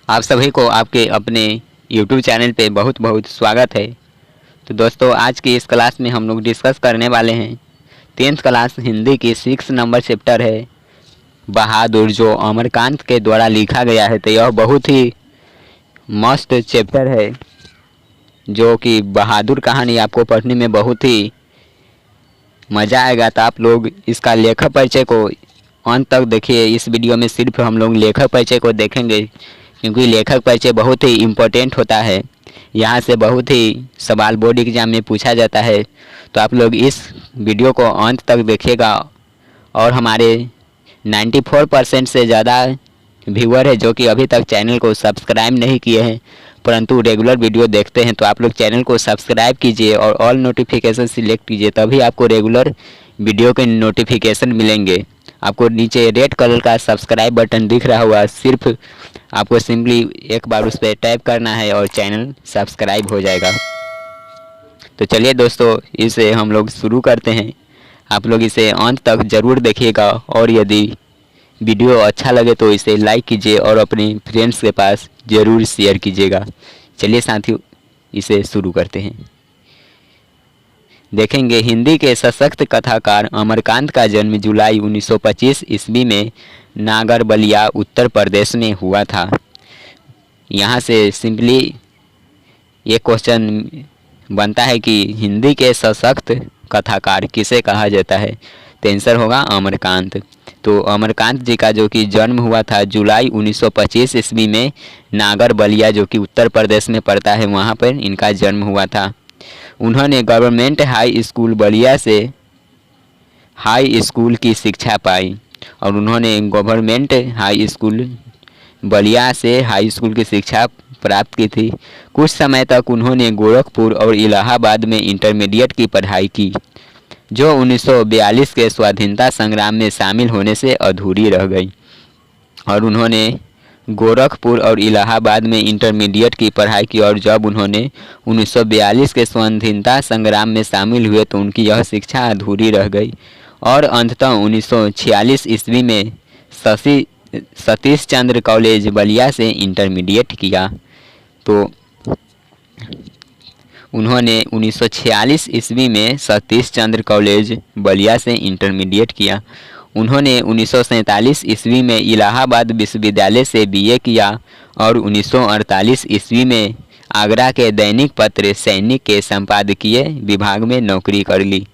आप सभी को आपके अपने YouTube चैनल पे बहुत बहुत स्वागत है। तो दोस्तों, आज की इस क्लास में हम लोग डिस्कस करने वाले हैं 10th क्लास हिंदी की 6 नंबर चैप्टर है बहादुर, जो अमरकांत के द्वारा लिखा गया है। तो यह बहुत ही मस्त चैप्टर है, जो कि बहादुर कहानी आपको पढ़ने में बहुत ही मज़ा आएगा। तो आप लोग इसका लेखक परिचय को अंत तक देखिए। इस वीडियो में सिर्फ हम लोग लेखक परिचय को देखेंगे, क्योंकि लेखक परिचय बहुत ही इम्पोर्टेंट होता है। यहाँ से बहुत ही सवाल बोर्ड एग्जाम में पूछा जाता है। तो आप लोग इस वीडियो को अंत तक देखिएगा। और हमारे 94% से ज़्यादा व्यूअर है जो कि अभी तक चैनल को सब्सक्राइब नहीं किए हैं, परंतु रेगुलर वीडियो देखते हैं। तो आप लोग चैनल को सब्सक्राइब कीजिए और ऑल नोटिफिकेशन सिलेक्ट कीजिए, तभी आपको रेगुलर वीडियो के नोटिफिकेशन मिलेंगे। आपको नीचे रेड कलर का सब्सक्राइब बटन दिख रहा होगा, सिर्फ आपको सिंपली एक बार उस पर टैप करना है और चैनल सब्सक्राइब हो जाएगा। तो चलिए दोस्तों, इसे हम लोग शुरू करते हैं। आप लोग इसे अंत तक ज़रूर देखिएगा, और यदि वीडियो अच्छा लगे तो इसे लाइक कीजिए और अपने फ्रेंड्स के पास ज़रूर शेयर कीजिएगा। चलिए साथियों, इसे शुरू करते हैं। देखेंगे, हिंदी के सशक्त कथाकार अमरकांत का जन्म जुलाई 1925 ईस्वी में नागरबलिया उत्तर प्रदेश में हुआ था। यहाँ से सिंपली ये क्वेश्चन बनता है कि हिंदी के सशक्त कथाकार किसे कहा जाता है। तो आंसर होगा अमरकांत। तो अमरकांत जी का जो कि जन्म हुआ था जुलाई 1925 ईस्वी में नागरबलिया, जो कि उत्तर प्रदेश में पड़ता है, वहाँ पर इनका जन्म हुआ था। उन्होंने गवर्नमेंट हाई स्कूल बलिया से हाई स्कूल की शिक्षा पाई, और उन्होंने गवर्नमेंट हाई स्कूल बलिया से हाई स्कूल की शिक्षा प्राप्त की थी। कुछ समय तक उन्होंने गोरखपुर और इलाहाबाद में इंटरमीडिएट की पढ़ाई की, जो 1942 के स्वाधीनता संग्राम में शामिल होने से अधूरी रह गई। और उन्होंने गोरखपुर और इलाहाबाद में इंटरमीडिएट की पढ़ाई की, और जब उन्होंने 1942 के स्वाधीनता संग्राम में शामिल हुए तो उनकी यह शिक्षा अधूरी रह गई। और अंततः 1946 ईस्वी में सतीश चंद्र कॉलेज बलिया से इंटरमीडिएट किया। तो उन्होंने 1946 ईस्वी में सतीश चंद्र कॉलेज बलिया से इंटरमीडिएट किया। उन्होंने 1947 ईस्वी में इलाहाबाद विश्वविद्यालय से बीए किया, और 1948 ईस्वी में आगरा के दैनिक पत्र सैनिक के संपादकीय विभाग में नौकरी कर ली।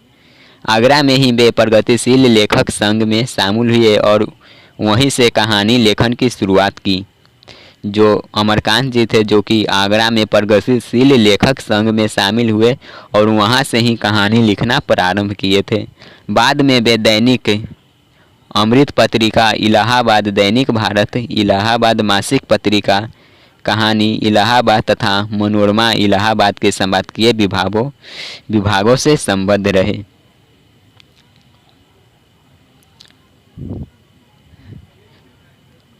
आगरा में ही वे प्रगतिशील लेखक संघ में शामिल हुए और वहीं से कहानी लेखन की शुरुआत की। जो अमरकांत जी थे, जो कि आगरा में प्रगतिशील लेखक संघ में शामिल हुए और वहां से ही कहानी लिखना प्रारंभ किए थे। बाद में वे दैनिक अमृत पत्रिका, इलाहाबाद दैनिक भारत, इलाहाबाद मासिक पत्रिका कहानी इलाहाबाद तथा मनोरमा इलाहाबाद के संपादकीय विभागों से संबद्ध रहे।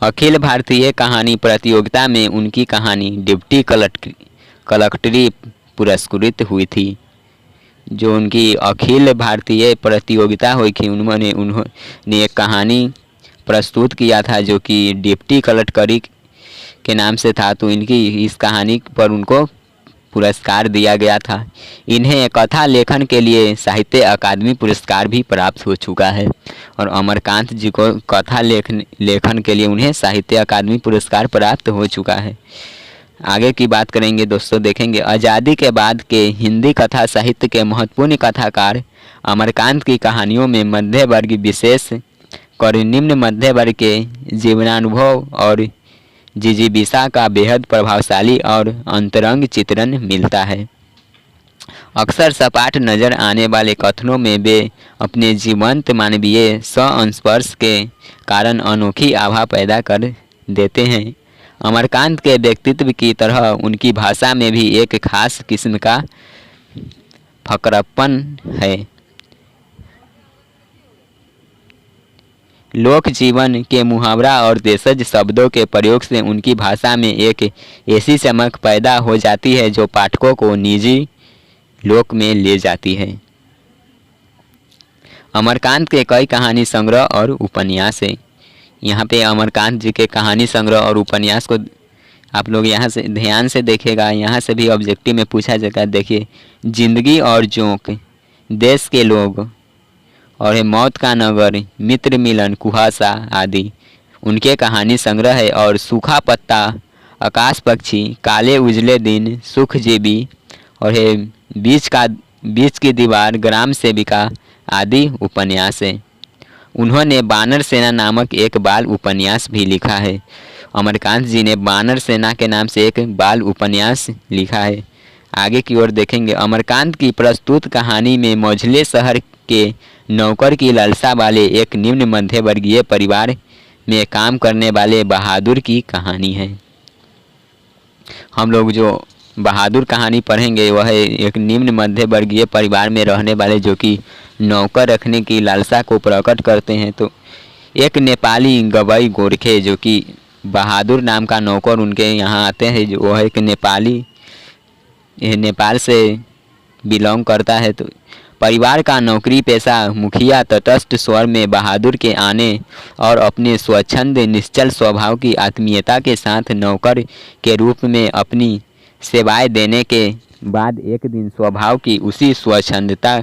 अखिल भारतीय कहानी प्रतियोगिता में उनकी कहानी डिप्टी कलेक्टरी पुरस्कृत हुई थी। जो उनकी अखिल भारतीय प्रतियोगिता हुई थी, उन्होंने एक कहानी प्रस्तुत किया था जो कि डिप्टी कलेक्टरी के नाम से था। तो इनकी इस कहानी पर उनको पुरस्कार दिया गया था। इन्हें कथा लेखन के लिए साहित्य अकादमी पुरस्कार भी प्राप्त हो चुका है, और अमरकांत जी को कथा लेखन के लिए उन्हें साहित्य अकादमी पुरस्कार प्राप्त हो चुका है। आगे की बात करेंगे दोस्तों। देखेंगे, आज़ादी के बाद के हिंदी कथा साहित्य के महत्वपूर्ण कथाकार अमरकांत की कहानियों में मध्य वर्ग, विशेष कर निम्न मध्य वर्ग के जीवनानुभव और जिजीविषा का बेहद प्रभावशाली और अंतरंग चित्रण मिलता है। अक्सर सपाट नजर आने वाले कथनों में वे अपने जीवंत मानवीय संस्पर्श के कारण अनोखी आभा पैदा कर देते हैं। अमरकांत के व्यक्तित्व की तरह उनकी भाषा में भी एक खास किस्म का फकरपन है। लोक जीवन के मुहावरा और देशज शब्दों के प्रयोग से उनकी भाषा में एक ऐसी चमक पैदा हो जाती है जो पाठकों को निजी लोक में ले जाती है। अमरकांत के कई कहानी संग्रह और उपन्यास है। यहाँ पे अमरकांत जी के कहानी संग्रह और उपन्यास को आप लोग यहाँ से ध्यान से देखिएगा, यहाँ से भी ऑब्जेक्टिव में पूछा जाएगा। देखिए, जिंदगी और जोंक, देश के लोग और है मौत का नगर, मित्र मिलन, कुहासा आदि उनके कहानी संग्रह है। और सूखा पत्ता, आकाश पक्षी, काले उजले दिन, सुखजीवी और है बीच की दीवार, ग्राम सेविका आदि उपन्यास है। उन्होंने बानर सेना नामक एक बाल उपन्यास भी लिखा है। अमरकांत जी ने बानर सेना के नाम से एक बाल उपन्यास लिखा है। आगे की ओर देखेंगे। अमरकांत की प्रस्तुत कहानी में मझले शहर के नौकर की लालसा वाले एक निम्न मध्य वर्गीय परिवार में काम करने वाले बहादुर की कहानी है। हम लोग जो बहादुर कहानी पढ़ेंगे वह एक निम्न मध्य वर्गीय परिवार में रहने वाले जो कि नौकर रखने की लालसा को प्रकट करते हैं। तो एक नेपाली गवई गोरखे जो कि बहादुर नाम का नौकर उनके यहाँ आते हैं, जो वह एक नेपाली नेपाल से बिलोंग करता है। तो परिवार का नौकरी पेशा मुखिया तटस्थ स्वर में बहादुर के आने और अपने स्वच्छंद निश्चल स्वभाव की आत्मीयता के साथ नौकर के रूप में अपनी सेवाएं देने के बाद एक दिन स्वभाव की उसी स्वच्छंदता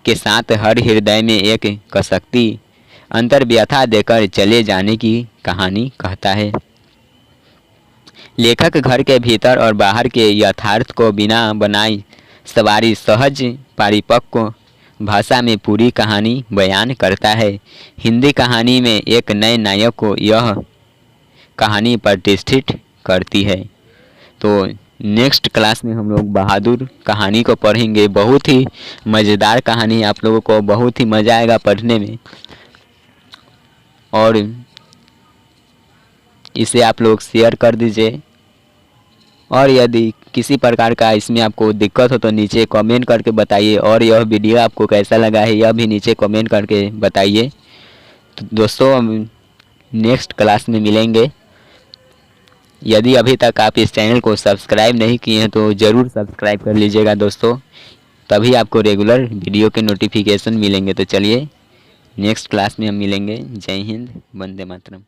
के साथ हर हृदय में एक कसकती अंतर्व्यथा देकर चले जाने की कहानी कहता है। लेखक घर के भीतर और बाहर के यथार्थ को बिना बनाई सवारी सहज परिपक्व भाषा में पूरी कहानी बयान करता है। हिंदी कहानी में एक नए नायक को यह कहानी प्रतिष्ठित करती है। तो नेक्स्ट क्लास में हम लोग बहादुर कहानी को पढ़ेंगे। बहुत ही मज़ेदार कहानी है, आप लोगों को बहुत ही मज़ा आएगा पढ़ने में। और इसे आप लोग शेयर कर दीजिए। और यदि किसी प्रकार का इसमें आपको दिक्कत हो तो नीचे कमेंट करके बताइए। और यह वीडियो आपको कैसा लगा है यह भी नीचे कमेंट करके बताइए। तो दोस्तों, हम नेक्स्ट क्लास में मिलेंगे। यदि अभी तक आप इस चैनल को सब्सक्राइब नहीं किए हैं तो ज़रूर सब्सक्राइब कर लीजिएगा दोस्तों, तभी आपको रेगुलर वीडियो के नोटिफिकेशन मिलेंगे। तो चलिए नेक्स्ट क्लास में हम मिलेंगे। जय हिंद, वंदे मातरम।